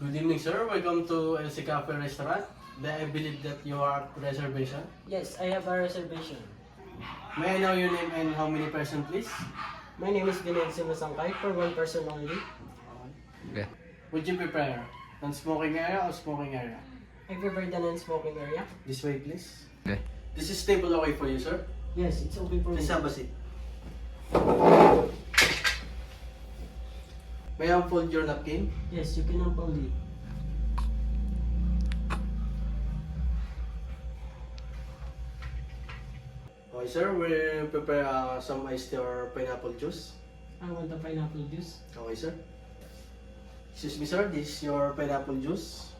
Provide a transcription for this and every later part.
Good evening, sir. Welcome to El Cafe Restaurant. I believe that you are at reservation. Yes, I have a reservation. May I know your name and how many person, please? My name is Vinencio Masangkay for one person only. Okay. Would you prepare non-smoking area or smoking area? I prefer the non-smoking area. This way, please. Okay. This is table okay for you, sir? Yes, it's okay for me. Please have a seat. May I unfold your napkin? Yes, you can unfold it. Okay, sir. We'll prepare some iced tea or pineapple juice. I want the pineapple juice. Okay, sir. Excuse me, sir. This is your pineapple juice.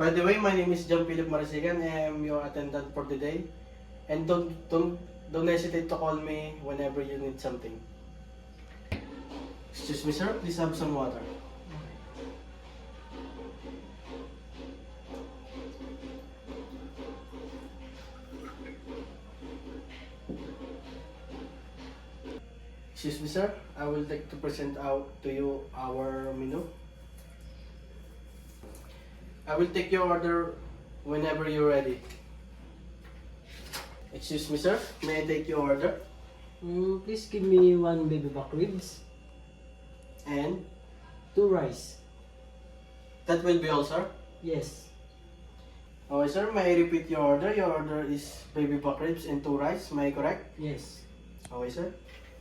By the way, my name is John Philip Marasigan. I am your attendant for the day. And don't hesitate to call me whenever you need something. Excuse me, sir. Please have some water. Excuse me, sir. I will like to present out to you our menu. I will take your order whenever you're ready. Excuse me, sir. May I take your order? Please give me one baby back ribs, And 2 rice. that will be all, sir. Yes. Okay, sir. May I repeat your order? Your order is baby back ribs and 2 rice. Am I correct? Yes. Okay, sir.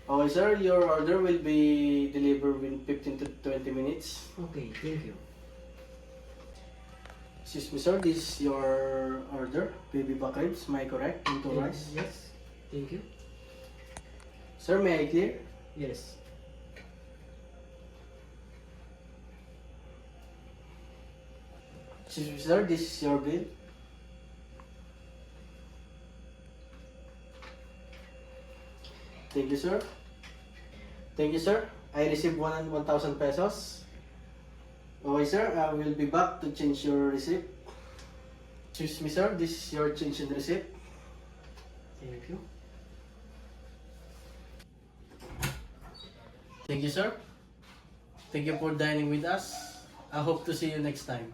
Okay, sir. Your order will be delivered within 15 to 20 minutes. Okay, thank you. Excuse me, sir. This is your order. Baby back ribs. Am I correct? And 2 rice. Yes. Thank you. Sir, may I clear? Yes. Excuse me, sir. This is your bill. Thank you, sir. Thank you, sir. I received 1,000 pesos. Okay, sir. I will be back to change your receipt. Excuse me, sir. This is your change in receipt. Thank you. Thank you, sir. Thank you for dining with us. I hope to see you next time.